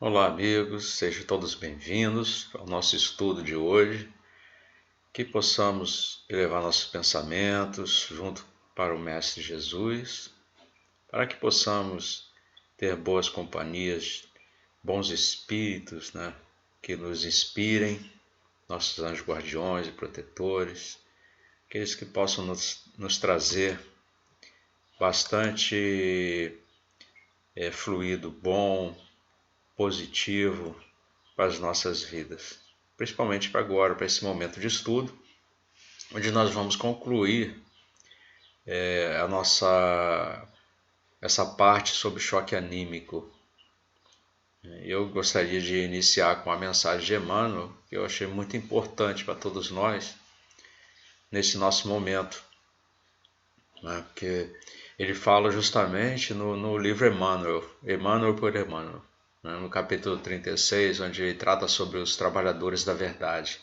Olá, amigos, sejam todos bem-vindos ao nosso estudo de hoje. Que possamos elevar nossos pensamentos junto para o Mestre Jesus, para que possamos ter boas companhias, bons espíritos, que nos inspirem, nossos anjos guardiões e protetores, aqueles que possam nos trazer bastante fluido bom, positivo para as nossas vidas, principalmente para agora, para esse momento de estudo, onde nós vamos concluir essa parte sobre choque anímico. Eu gostaria de iniciar com a mensagem de Emmanuel, que eu achei muito importante para todos nós nesse nosso momento, porque ele fala justamente no livro Emmanuel por Emmanuel, no capítulo 36, onde ele trata sobre os trabalhadores da verdade.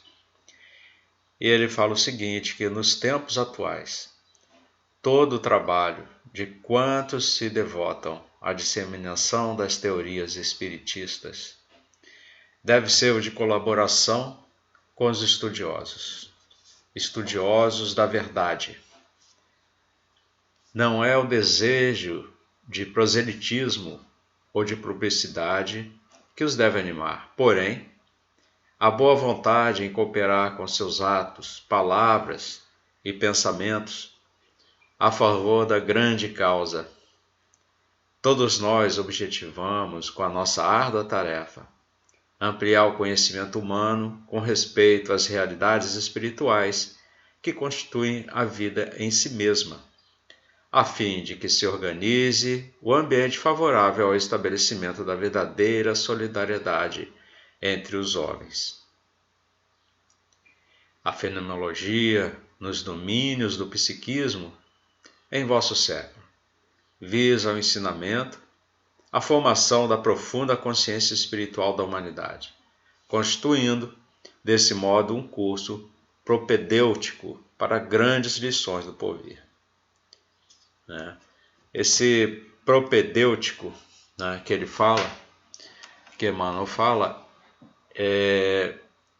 E ele fala o seguinte, que nos tempos atuais, todo o trabalho de quantos se devotam à disseminação das teorias espiritistas deve ser o de colaboração com os estudiosos da verdade. Não é o desejo de proselitismo ou de publicidade que os deve animar, porém, a boa vontade em cooperar com seus atos, palavras e pensamentos a favor da grande causa. Todos nós objetivamos, com a nossa árdua tarefa, ampliar o conhecimento humano com respeito às realidades espirituais que constituem a vida em si mesma, a fim de que se organize o ambiente favorável ao estabelecimento da verdadeira solidariedade entre os homens. A fenomenologia, nos domínios do psiquismo, em vosso século, visa o ensinamento, a formação da profunda consciência espiritual da humanidade, constituindo, desse modo, um curso propedêutico para grandes lições do porvir. Esse propedêutico que ele fala, que Emmanuel fala, é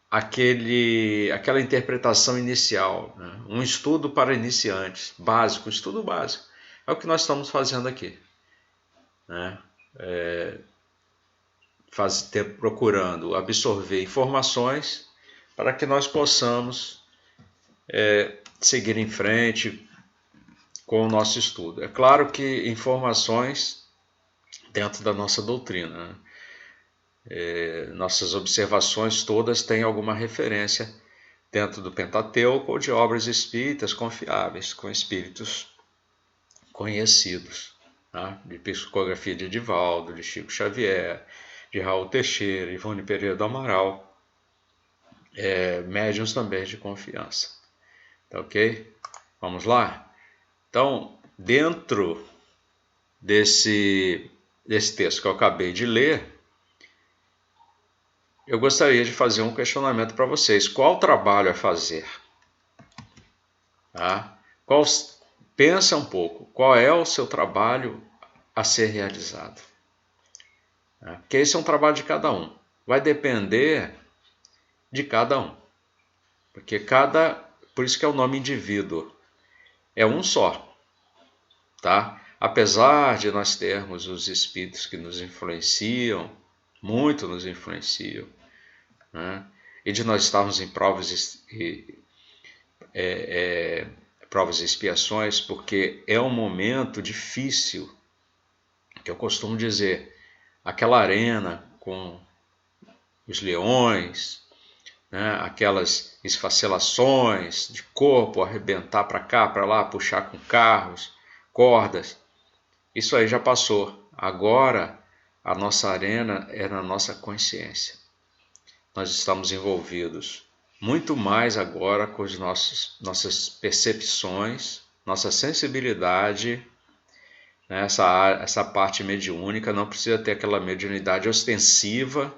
aquela interpretação inicial, um estudo para iniciantes, básico, estudo básico. É o que nós estamos fazendo aqui. Procurando absorver informações para que nós possamos seguir em frente com o nosso estudo. É claro que informações dentro da nossa doutrina, nossas observações todas têm alguma referência dentro do Pentateuco ou de obras espíritas confiáveis, com espíritos conhecidos, de psicografia de Edivaldo, de Chico Xavier, de Raul Teixeira, Ivone Pereira do Amaral, médiuns também de confiança. Tá ok? Vamos lá? Então, dentro desse texto que eu acabei de ler, eu gostaria de fazer um questionamento para vocês. Qual trabalho a fazer? Pensa um pouco, qual é o seu trabalho a ser realizado? Porque esse é um trabalho de cada um. Vai depender de cada um. Porque por isso que é o nome indivíduo. É um só. Tá? Apesar de nós termos os espíritos que nos influenciam, muito nos influenciam, e de nós estarmos em provas e expiações, porque é um momento difícil, que eu costumo dizer, aquela arena com os leões, aquelas esfacelações de corpo, arrebentar para cá, para lá, puxar com carros, cordas, isso aí já passou. Agora a nossa arena é na nossa consciência. Nós estamos envolvidos muito mais agora com as nossas percepções, nossa sensibilidade, essa parte mediúnica. Não precisa ter aquela mediunidade ostensiva,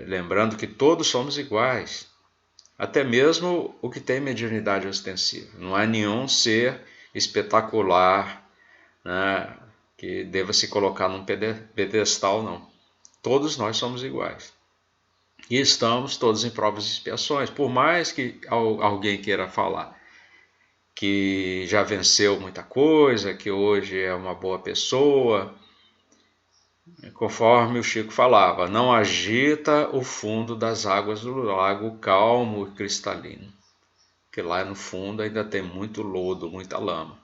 lembrando que todos somos iguais, até mesmo o que tem mediunidade ostensiva. Não há nenhum ser espetacular, que deva se colocar num pedestal, não. Todos nós somos iguais. E estamos todos em provas e expiações. Por mais que alguém queira falar que já venceu muita coisa, que hoje é uma boa pessoa, conforme o Chico falava, não agita o fundo das águas do lago calmo e cristalino, que lá no fundo ainda tem muito lodo, muita lama.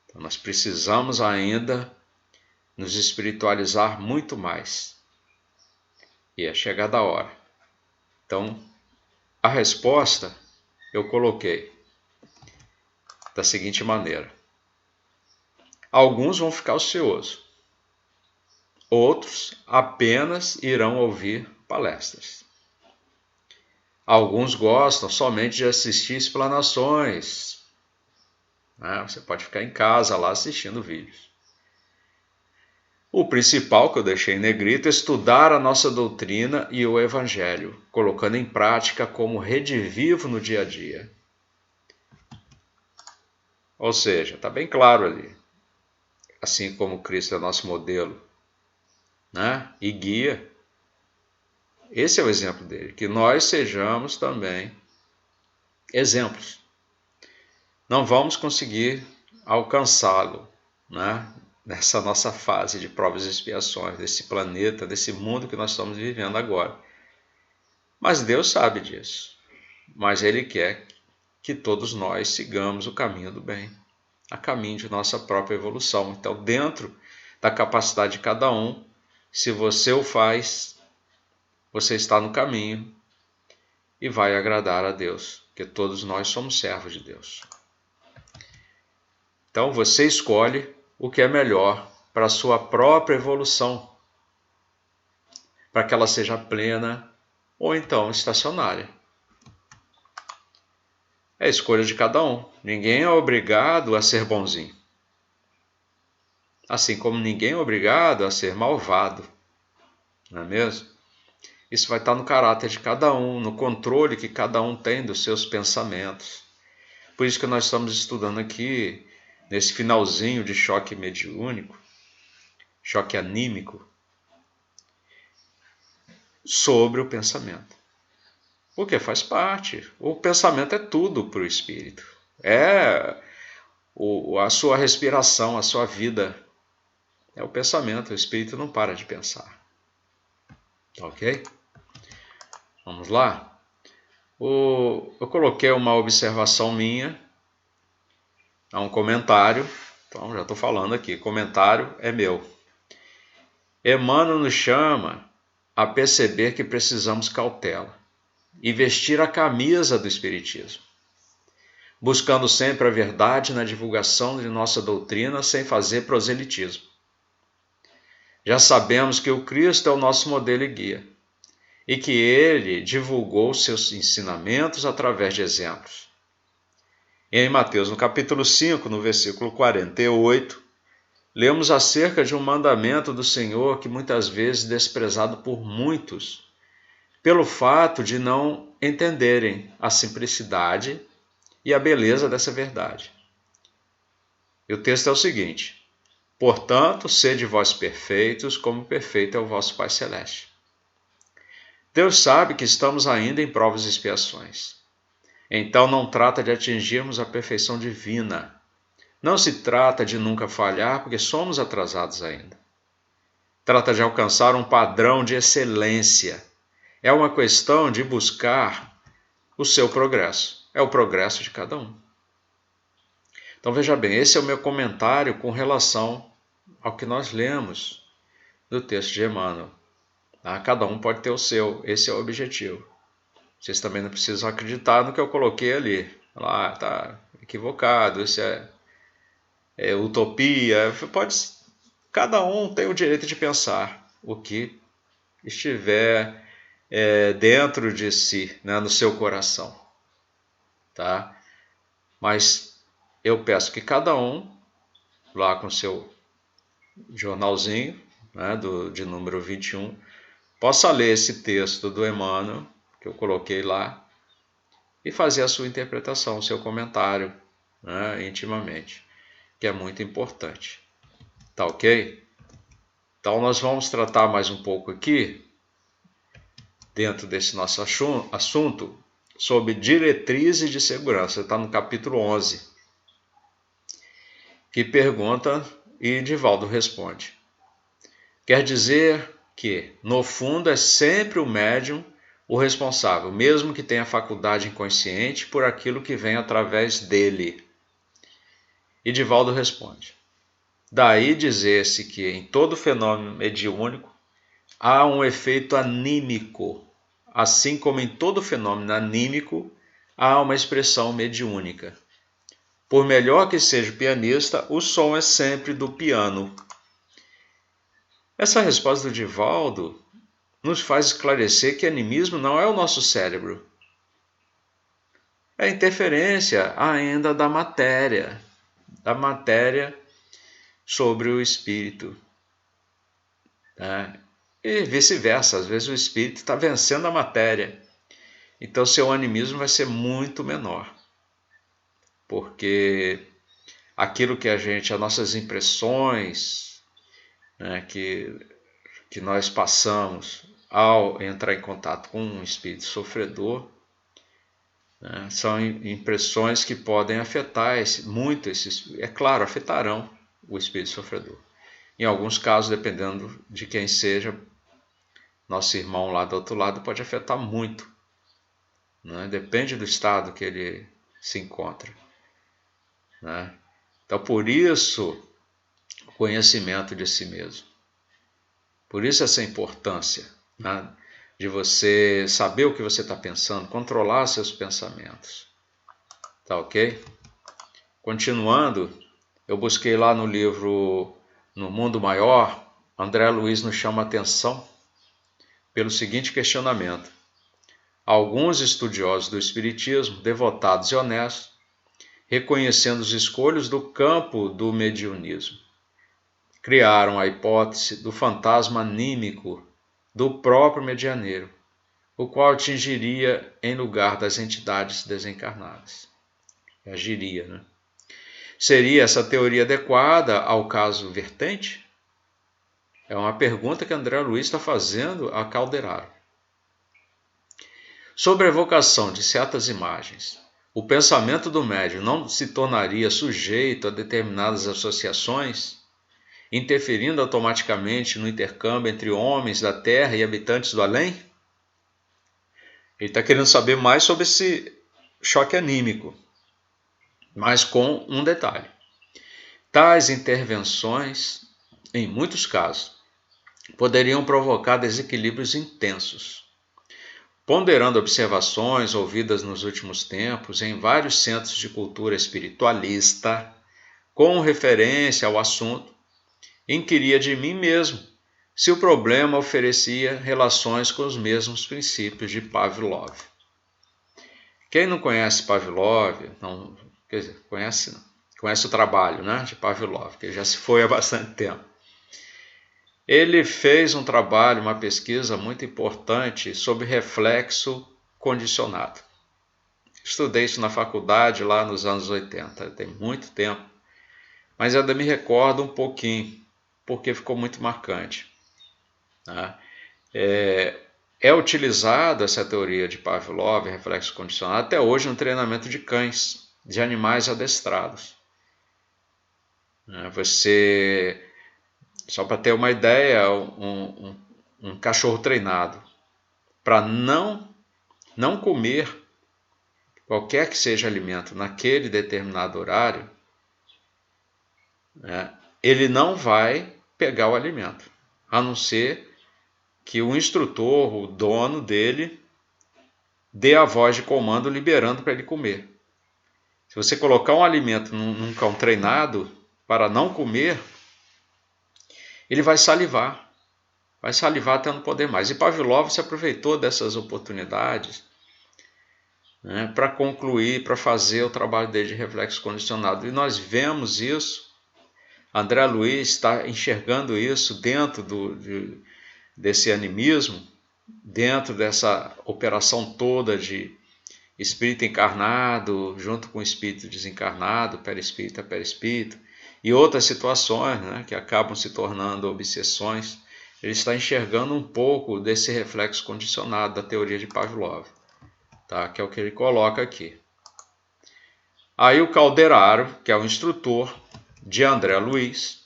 Então nós precisamos ainda nos espiritualizar muito mais. E é chegada a hora. Então, a resposta eu coloquei da seguinte maneira: alguns vão ficar ociosos, outros apenas irão ouvir palestras. Alguns gostam somente de assistir explanações. Você pode ficar em casa lá assistindo vídeos. O principal que eu deixei em negrito é estudar a nossa doutrina e o Evangelho, colocando em prática como redivivo no dia a dia. Ou seja, está bem claro ali. Assim como Cristo é nosso modelo, e guia, esse é o exemplo dele, que nós sejamos também exemplos. Não vamos conseguir alcançá-lo, nessa nossa fase de provas e expiações, desse planeta, desse mundo que nós estamos vivendo agora. Mas Deus sabe disso. Mas Ele quer que todos nós sigamos o caminho do bem, a caminho de nossa própria evolução. Então, dentro da capacidade de cada um, se você o faz, você está no caminho e vai agradar a Deus, porque todos nós somos servos de Deus. Então, você escolhe o que é melhor para a sua própria evolução, para que ela seja plena ou então estacionária. É a escolha de cada um. Ninguém é obrigado a ser bonzinho. Assim como ninguém é obrigado a ser malvado. Não é mesmo? Isso vai estar no caráter de cada um, no controle que cada um tem dos seus pensamentos. Por isso que nós estamos estudando aqui, nesse finalzinho de choque mediúnico, choque anímico, sobre o pensamento. Porque faz parte. O pensamento é tudo para o espírito. É a sua respiração, a sua vida. É o pensamento. O espírito não para de pensar. Ok? Vamos lá? Eu coloquei uma observação minha, um comentário. Então, já estou falando aqui. Comentário é meu. Emmanuel nos chama a perceber que precisamos cautela e vestir a camisa do Espiritismo, buscando sempre a verdade na divulgação de nossa doutrina sem fazer proselitismo. Já sabemos que o Cristo é o nosso modelo e guia, e que ele divulgou seus ensinamentos através de exemplos. Em Mateus, no capítulo 5, no versículo 48, lemos acerca de um mandamento do Senhor que muitas vezes desprezado por muitos, pelo fato de não entenderem a simplicidade e a beleza dessa verdade. E o texto é o seguinte: portanto, sede vós perfeitos, como perfeito é o vosso Pai Celeste. Deus sabe que estamos ainda em provas e expiações. Então não trata de atingirmos a perfeição divina. Não se trata de nunca falhar, porque somos atrasados ainda. Trata de alcançar um padrão de excelência. É uma questão de buscar o seu progresso. É o progresso de cada um. Então veja bem, esse é o meu comentário com relação ao que nós lemos do texto de Emmanuel. Cada um pode ter o seu, esse é o objetivo. Vocês também não precisam acreditar no que eu coloquei ali. Está equivocado, isso é utopia. Cada um tem o direito de pensar o que estiver dentro de si, no seu coração. Tá? Mas eu peço que cada um, lá com seu jornalzinho, de número 21, possa ler esse texto do Emmanuel, que eu coloquei lá, e fazer a sua interpretação, o seu comentário, intimamente, que é muito importante. Tá ok? Então nós vamos tratar mais um pouco aqui, dentro desse nosso assunto, sobre diretrizes de segurança. Está no capítulo 11, que pergunta e Divaldo responde. Quer dizer que, no fundo, é sempre o médium o responsável, mesmo que tenha faculdade inconsciente, por aquilo que vem através dele. E Divaldo responde. Daí dizer-se que em todo fenômeno mediúnico há um efeito anímico, assim como em todo fenômeno anímico há uma expressão mediúnica. Por melhor que seja o pianista, o som é sempre do piano. Essa resposta do Divaldo nos faz esclarecer que animismo não é o nosso cérebro. É interferência ainda da matéria sobre o espírito. E vice-versa, às vezes o espírito está vencendo a matéria. Então seu animismo vai ser muito menor. Porque aquilo que as nossas impressões, que nós passamos ao entrar em contato com um espírito sofredor, são impressões que podem afetar muito é claro, afetarão o espírito sofredor. Em alguns casos, dependendo de quem seja, nosso irmão lá do outro lado pode afetar muito. Depende do estado que ele se encontra. Então, por isso, o conhecimento de si mesmo. Por isso essa importância de você saber o que você está pensando, controlar seus pensamentos. Tá ok? Continuando, eu busquei lá no livro No Mundo Maior, André Luiz nos chama a atenção pelo seguinte questionamento. Alguns estudiosos do Espiritismo, devotados e honestos, reconhecendo os escolhos do campo do mediunismo, criaram a hipótese do fantasma anímico do próprio medianeiro, o qual atingiria em lugar das entidades desencarnadas. Agiria, Seria essa teoria adequada ao caso vertente? É uma pergunta que André Luiz está fazendo a Calderaro. Sobre a evocação de certas imagens, o pensamento do médium não se tornaria sujeito a determinadas associações, interferindo automaticamente no intercâmbio entre homens da Terra e habitantes do além? Ele está querendo saber mais sobre esse choque anímico, mas com um detalhe. Tais intervenções, em muitos casos, poderiam provocar desequilíbrios intensos. Ponderando observações ouvidas nos últimos tempos em vários centros de cultura espiritualista, com referência ao assunto, inquiria de mim mesmo se o problema oferecia relações com os mesmos princípios de Pavlov. Quem não conhece Pavlov, conhece o trabalho de Pavlov, que já se foi há bastante tempo. Ele fez um trabalho, uma pesquisa muito importante sobre reflexo condicionado. Estudei isso na faculdade lá nos anos 80, tem muito tempo, mas ainda me recordo um pouquinho, porque ficou muito marcante. É utilizada essa teoria de Pavlov, reflexo condicionado, até hoje no treinamento de cães, de animais adestrados. Só para ter uma ideia, um cachorro treinado para não comer qualquer que seja alimento naquele determinado horário, ele não vai pegar o alimento, a não ser que o instrutor, o dono dele, dê a voz de comando liberando para ele comer. Se você colocar um alimento num cão treinado para não comer, ele vai salivar até não poder mais. E Pavlov se aproveitou dessas oportunidades para concluir, para fazer o trabalho dele de reflexo condicionado. E nós vemos isso, André Luiz está enxergando isso dentro desse animismo, dentro dessa operação toda de espírito encarnado, junto com espírito desencarnado, perispírito a perispírito, e outras situações, né, que acabam se tornando obsessões, ele está enxergando um pouco desse reflexo condicionado da teoria de Pavlov, tá? Que é o que ele coloca aqui. Aí o Calderaro, que é o instrutor de André Luiz,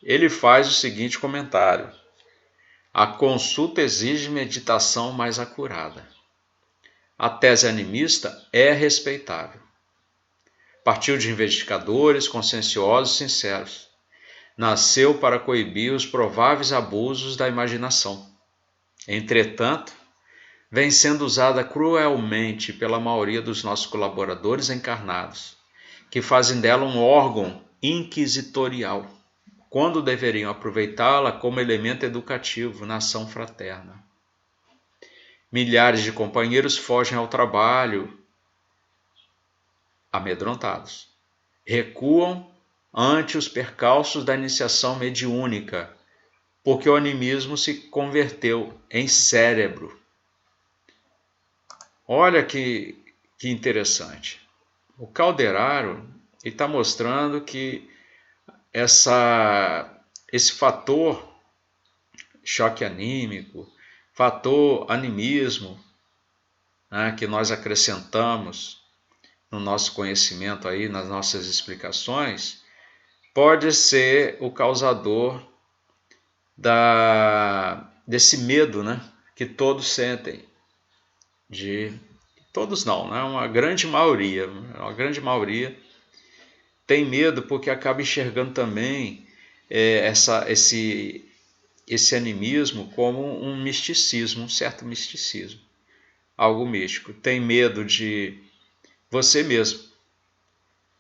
ele faz o seguinte comentário: a consulta exige meditação mais acurada. A tese animista é respeitável. Partiu de investigadores conscienciosos e sinceros. Nasceu para coibir os prováveis abusos da imaginação. Entretanto, vem sendo usada cruelmente pela maioria dos nossos colaboradores encarnados, que fazem dela um órgão inquisitorial, quando deveriam aproveitá-la como elemento educativo na ação fraterna. Milhares de companheiros fogem ao trabalho amedrontados. Recuam ante os percalços da iniciação mediúnica, porque o animismo se converteu em cérebro. Olha que interessante. O Calderaro está mostrando que esse fator choque anímico, fator animismo, né, que nós acrescentamos no nosso conhecimento aí, nas nossas explicações, pode ser o causador desse medo, né, que todos sentem. Todos não, né, uma grande maioria tem medo porque acaba enxergando também esse animismo como um misticismo, um certo misticismo, algo místico. Tem medo de você mesmo,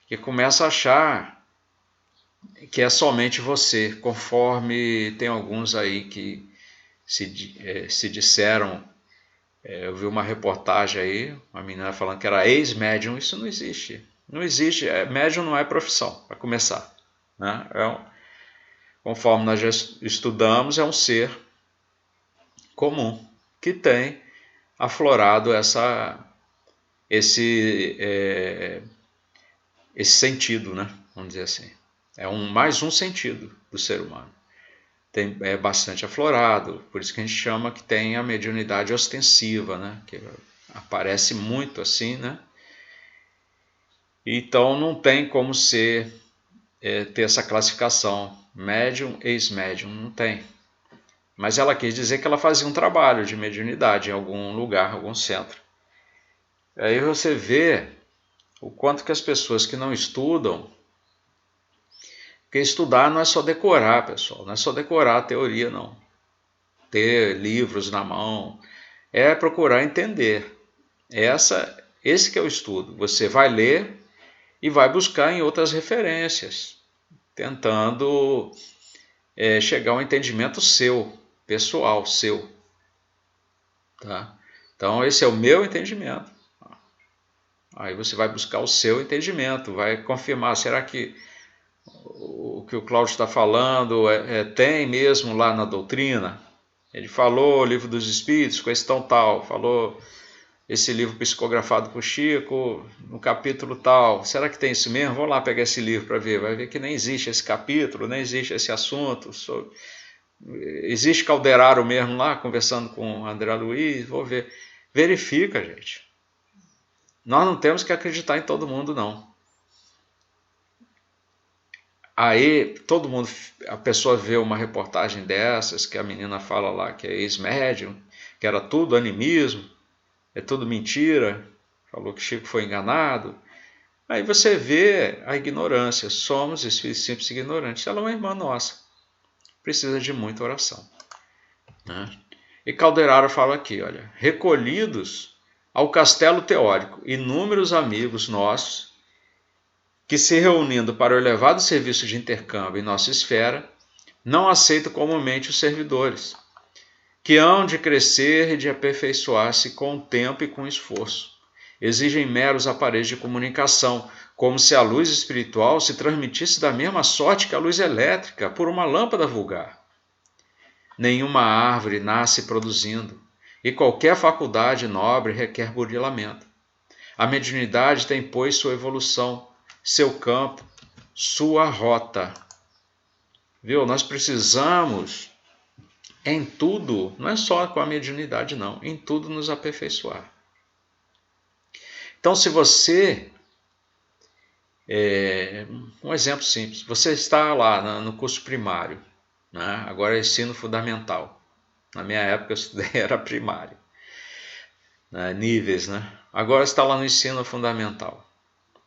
que começa a achar que é somente você, conforme tem alguns aí que se disseram. Eu vi uma reportagem aí, uma menina falando que era ex-médium. Isso não existe. Não existe. Médium não é profissão, para começar, né? Conforme nós já estudamos, é um ser comum que tem aflorado esse sentido, né? Vamos dizer assim. É mais um sentido do ser humano. É bastante aflorado, por isso que a gente chama que tem a mediunidade ostensiva, né? Que aparece muito assim, né? Então não tem como ter essa classificação, médium, ex-médium, não tem. Mas ela quis dizer que ela fazia um trabalho de mediunidade em algum lugar, algum centro. Aí você vê o quanto que as pessoas que não estudam, porque estudar não é só decorar, pessoal, não é só decorar a teoria, não. Ter livros na mão, é procurar entender. Esse que é o estudo. Você vai ler e vai buscar em outras referências, tentando chegar a um entendimento seu, pessoal, seu. Tá? Então esse é o meu entendimento. Aí você vai buscar o seu entendimento, vai confirmar, será que o que o Cláudio está falando tem mesmo lá na doutrina? Ele falou Livro dos Espíritos, questão tal, falou esse livro psicografado por Chico, no capítulo tal. Será que tem isso mesmo? Vou lá pegar esse livro para ver. Vai ver que nem existe esse capítulo, nem existe esse assunto. Existe Calderaro mesmo lá, conversando com André Luiz. Vou ver. Verifica, gente. Nós não temos que acreditar em todo mundo, não. Aí, a pessoa vê uma reportagem dessas, que a menina fala lá que é ex-médium, que era tudo animismo, é tudo mentira, falou que Chico foi enganado. Aí você vê a ignorância, somos espíritos simples ignorantes. Ela é uma irmã nossa, precisa de muita oração, né? E Calderaro fala aqui, olha, recolhidos ao castelo teórico, inúmeros amigos nossos, que se reunindo para o elevado serviço de intercâmbio em nossa esfera, não aceitam comumente os servidores, que hão de crescer e de aperfeiçoar-se com o tempo e com o esforço. Exigem meros aparelhos de comunicação, como se a luz espiritual se transmitisse da mesma sorte que a luz elétrica por uma lâmpada vulgar. Nenhuma árvore nasce produzindo, e qualquer faculdade nobre requer burilamento. A mediunidade tem, pois, sua evolução, seu campo, sua rota. Viu? Nós precisamos, em tudo, não é só com a mediunidade não, em tudo nos aperfeiçoar. Então, se você, um exemplo simples, você está lá no curso primário, né? Agora é ensino fundamental. Na minha época eu estudei, era primário, né? Níveis, né? Agora está lá no ensino fundamental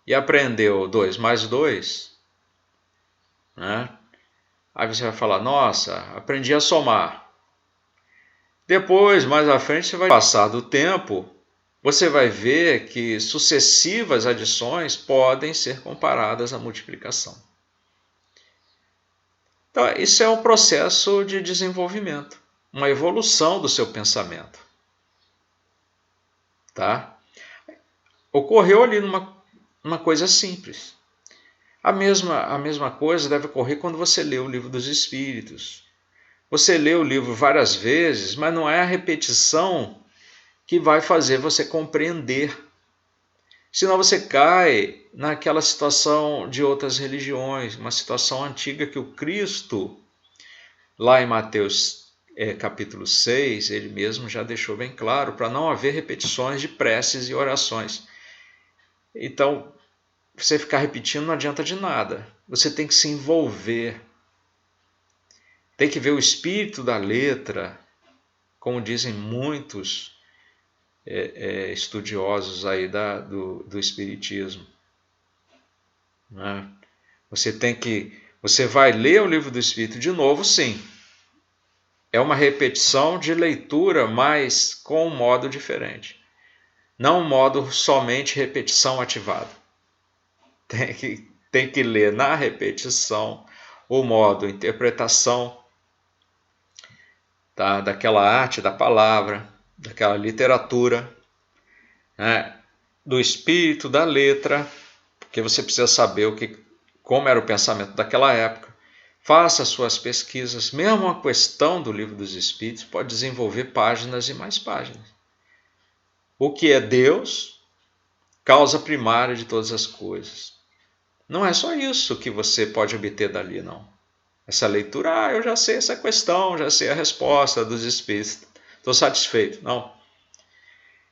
e aprendeu 2 mais 2, né? Aí você vai falar, nossa, aprendi a somar. Depois, mais à frente, você vai passar do tempo, você vai ver que sucessivas adições podem ser comparadas à multiplicação. Então, isso é um processo de desenvolvimento, uma evolução do seu pensamento. Tá? Ocorreu ali numa coisa simples. A mesma coisa deve ocorrer quando você lê o Livro dos Espíritos. Você lê o livro várias vezes, mas não é a repetição que vai fazer você compreender. Senão você cai naquela situação de outras religiões, uma situação antiga que o Cristo, lá em Mateus capítulo 6, ele mesmo já deixou bem claro, para não haver repetições de preces e orações. Então, você ficar repetindo não adianta de nada. Você tem que se envolver. Tem que ver o espírito da letra, como dizem muitos estudiosos aí do espiritismo. Né? Você vai ler o Livro do Espírito de novo, sim. É uma repetição de leitura, mas com um modo diferente. Não um modo somente repetição ativada. Tem que ler na repetição o modo interpretação daquela arte da palavra, daquela literatura, né, do espírito da letra, porque você precisa saber como era o pensamento daquela época. Faça suas pesquisas. Mesmo a questão do Livro dos Espíritos pode desenvolver páginas e mais páginas. O que é Deus? Causa primária de todas as coisas. Não é só isso que você pode obter dali, não. Essa leitura, eu já sei essa questão, já sei a resposta dos Espíritos, estou satisfeito. Não.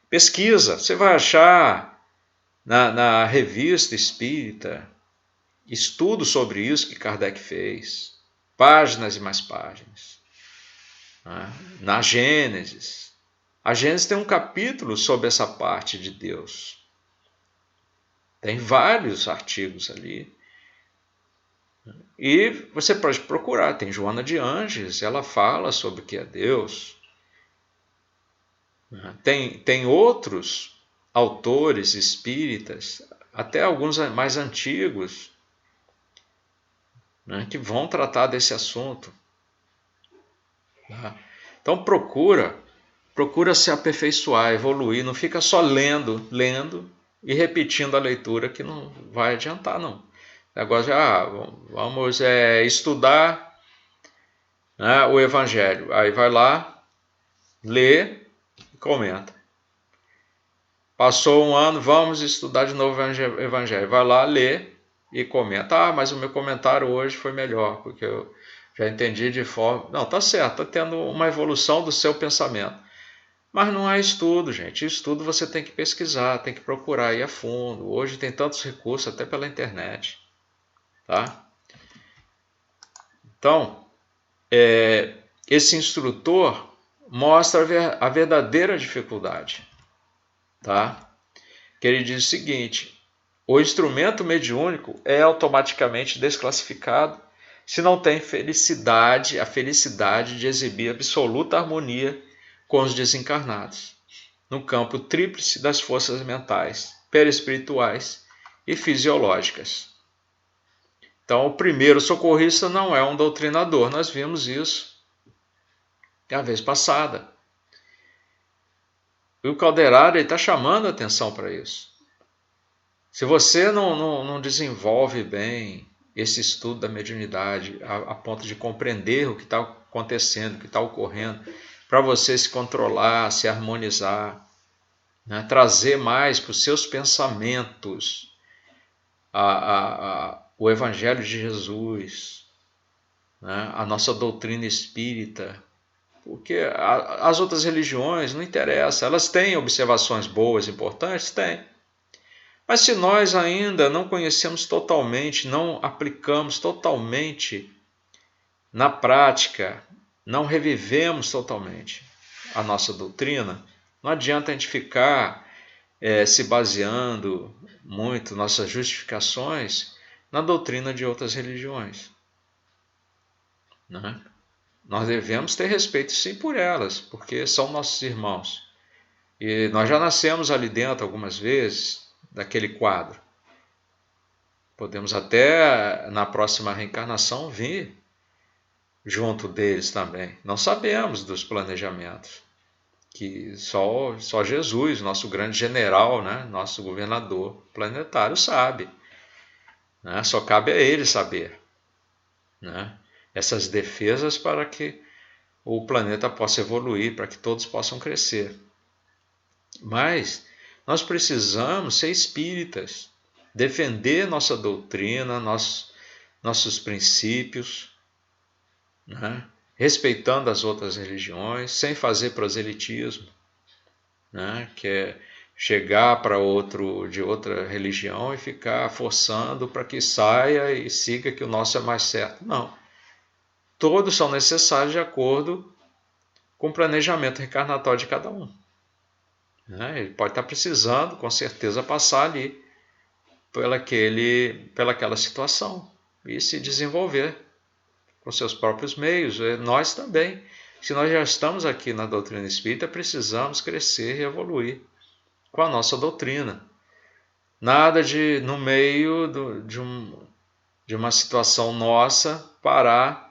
Pesquisa, você vai achar na revista espírita estudo sobre isso que Kardec fez, páginas e mais páginas. Na Gênesis. A Gênesis tem um capítulo sobre essa parte de Deus. Tem vários artigos ali. E você pode procurar, tem Joana de Ângeles, ela fala sobre o que é Deus. Tem outros autores espíritas, até alguns mais antigos, né, que vão tratar desse assunto. Então procura se aperfeiçoar, evoluir, não fica só lendo e repetindo a leitura, que não vai adiantar, não. Agora vamos estudar, né, o Evangelho. Aí vai lá, lê e comenta. Passou um ano, vamos estudar de novo o Evangelho. Vai lá, lê e comenta. Mas o meu comentário hoje foi melhor, porque eu já entendi de forma... Não, tá certo, está tendo uma evolução do seu pensamento. Mas não é estudo, gente. Estudo você tem que pesquisar, tem que procurar ir a fundo. Hoje tem tantos recursos, até pela internet. Tá? Então, esse instrutor mostra a verdadeira dificuldade. Tá? Que ele diz o seguinte: o instrumento mediúnico é automaticamente desclassificado se não tem a felicidade de exibir absoluta harmonia com os desencarnados, no campo tríplice das forças mentais, perispirituais e fisiológicas. Então, o primeiro socorrista não é um doutrinador, nós vimos isso a vez passada. E o Calderaro está chamando a atenção para isso. Se você não desenvolve bem esse estudo da mediunidade a ponto de compreender o que está acontecendo, o que está ocorrendo, para você se controlar, se harmonizar, né, trazer mais para os seus pensamentos o Evangelho de Jesus, né? A nossa doutrina espírita, porque as outras religiões não interessa, elas têm observações boas, importantes? Têm. Mas se nós ainda não conhecemos totalmente, não aplicamos totalmente na prática, não revivemos totalmente a nossa doutrina, não adianta a gente ficar se baseando muito nossas justificações na doutrina de outras religiões, né? Nós devemos ter respeito sim por elas, porque são nossos irmãos. E nós já nascemos ali dentro algumas vezes daquele quadro. Podemos até na próxima reencarnação vir junto deles também. Não sabemos dos planejamentos, que só Jesus, nosso grande general, né, nosso governador planetário, sabe, né? Só cabe a ele saber, né, essas defesas para que o planeta possa evoluir, para que todos possam crescer. Mas nós precisamos ser espíritas, defender nossa doutrina, nossos princípios, né? Respeitando as outras religiões, sem fazer proselitismo, né? Que é chegar para outro de outra religião e ficar forçando para que saia e siga que o nosso é mais certo. Não. Todos são necessários de acordo com o planejamento reencarnatório de cada um, né? Ele pode estar precisando, com certeza, passar ali pelaquela situação e se desenvolver com seus próprios meios. Nós também, se nós já estamos aqui na doutrina espírita, precisamos crescer e evoluir com a nossa doutrina. Nada de, no meio de uma situação nossa, parar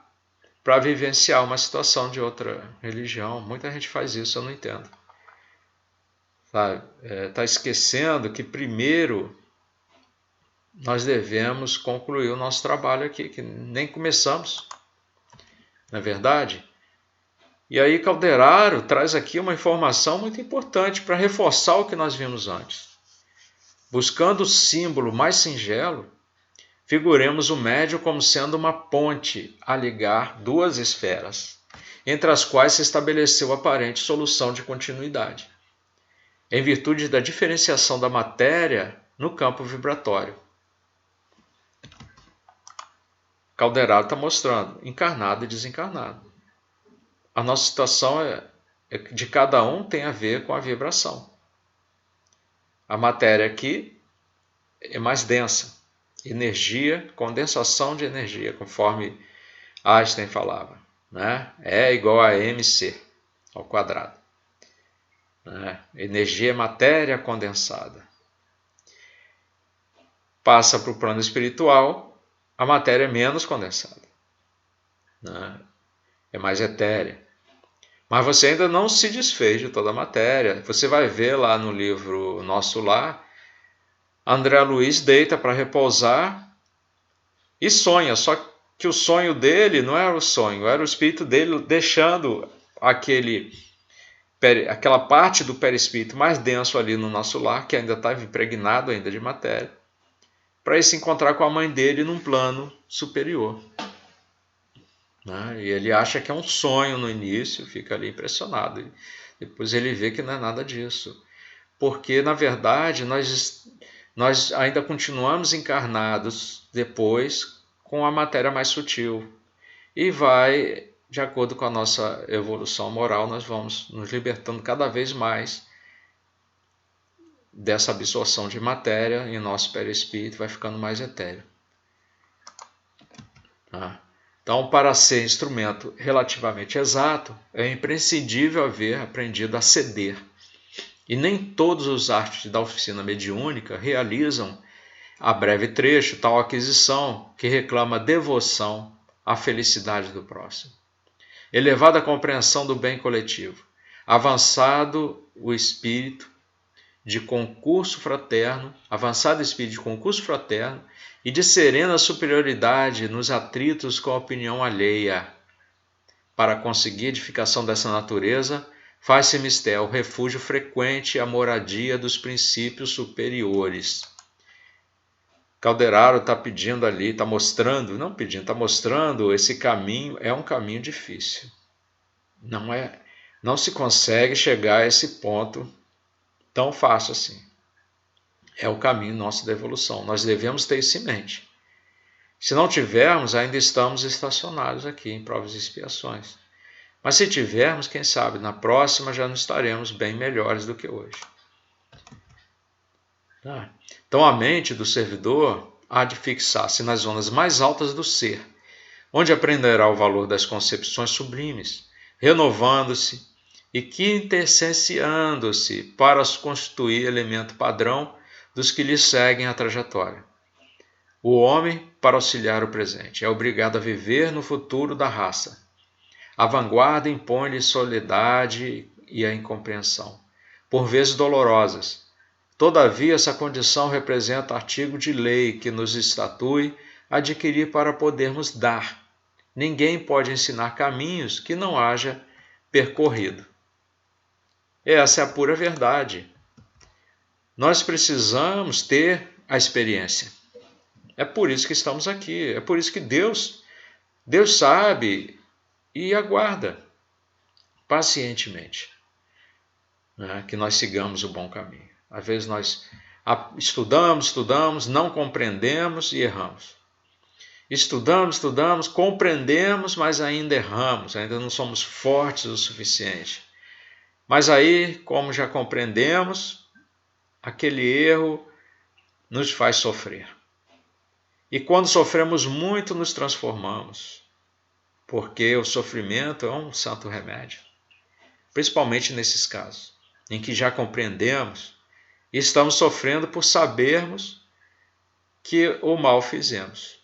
para vivenciar uma situação de outra religião. Muita gente faz isso, eu não entendo. Tá esquecendo que primeiro nós devemos concluir o nosso trabalho aqui, que nem começamos, não é verdade? E aí Calderaro traz aqui uma informação muito importante para reforçar o que nós vimos antes. Buscando o símbolo mais singelo, figuremos o médium como sendo uma ponte a ligar duas esferas, entre as quais se estabeleceu a aparente solução de continuidade, em virtude da diferenciação da matéria no campo vibratório. Calderaro está mostrando encarnado e desencarnado. A nossa situação de cada um tem a ver com a vibração. A matéria aqui é mais densa, energia, condensação de energia, conforme Einstein falava, né? É igual a mc ao quadrado, né? Energia é matéria condensada. Passa para o plano espiritual, a matéria é menos condensada, né? É mais etérea. Mas você ainda não se desfez de toda a matéria. Você vai ver lá no livro Nosso Lar, André Luiz deita para repousar e sonha, só que o sonho dele não era o sonho, era o espírito dele deixando aquela parte do perispírito mais denso ali no nosso lar, que ainda estava impregnado ainda de matéria, para ir se encontrar com a mãe dele num plano superior. E ele acha que é um sonho no início, fica ali impressionado. E depois ele vê que não é nada disso. Porque, na verdade, nós ainda continuamos encarnados depois com a matéria mais sutil. E vai, de acordo com a nossa evolução moral, nós vamos nos libertando cada vez mais dessa absorção de matéria e nosso perispírito vai ficando mais etéreo. Então, para ser instrumento relativamente exato, é imprescindível haver aprendido a ceder. E nem todos os artes da oficina mediúnica realizam, a breve trecho, tal aquisição que reclama devoção à felicidade do próximo, elevada compreensão do bem coletivo, avançado espírito de concurso fraterno e de serena superioridade nos atritos com a opinião alheia. Para conseguir edificação dessa natureza, faz-se mister o refúgio frequente e a moradia dos princípios superiores. Calderaro está pedindo ali, está mostrando, não pedindo, está mostrando esse caminho, é um caminho difícil. Não se consegue chegar a esse ponto tão fácil assim. É o caminho nosso da evolução. Nós devemos ter isso em mente. Se não tivermos, ainda estamos estacionados aqui em provas e expiações. Mas se tivermos, quem sabe, na próxima já não estaremos bem melhores do que hoje. Então a mente do servidor há de fixar-se nas zonas mais altas do ser, onde aprenderá o valor das concepções sublimes, renovando-se e quintessenciando-se para constituir elemento padrão dos que lhe seguem a trajetória. O homem, para auxiliar o presente, é obrigado a viver no futuro da raça. A vanguarda impõe-lhe soledade e a incompreensão, por vezes dolorosas. Todavia, essa condição representa artigo de lei que nos estatue adquirir para podermos dar. Ninguém pode ensinar caminhos que não haja percorrido. Essa é a pura verdade. Nós precisamos ter a experiência. É por isso que estamos aqui. É por isso que Deus sabe e aguarda pacientemente, né, que nós sigamos o bom caminho. Às vezes nós estudamos, não compreendemos e erramos. Estudamos, compreendemos, mas ainda erramos, ainda não somos fortes o suficiente. Mas aí, como já compreendemos, aquele erro nos faz sofrer. E quando sofremos muito, nos transformamos, porque o sofrimento é um santo remédio, principalmente nesses casos, em que já compreendemos e estamos sofrendo por sabermos que o mal fizemos.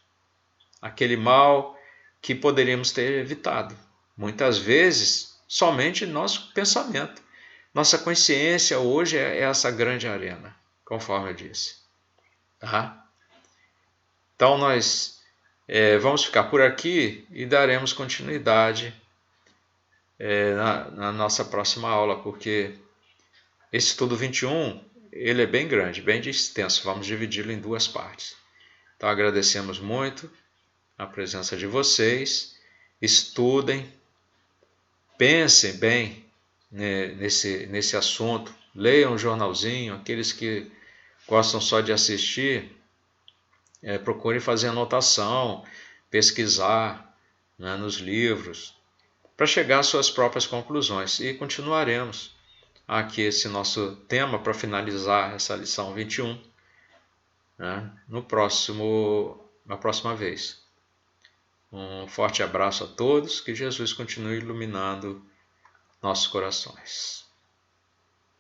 Aquele mal que poderíamos ter evitado. Muitas vezes, somente nosso pensamento. Nossa consciência hoje é essa grande arena, conforme eu disse. Tá? Então, nós vamos ficar por aqui e daremos continuidade na nossa próxima aula, porque esse estudo 21, ele é bem grande, bem extenso. Vamos dividi-lo em 2 partes. Então, agradecemos muito a presença de vocês. Estudem, pensem bem nesse assunto. Leiam um jornalzinho. Aqueles que gostam só de assistir, procurem fazer anotação, pesquisar, né, nos livros, para chegar às suas próprias conclusões. E continuaremos aqui esse nosso tema para finalizar essa lição 21, né, na próxima vez. Um forte abraço a todos, que Jesus continue iluminando nossos corações.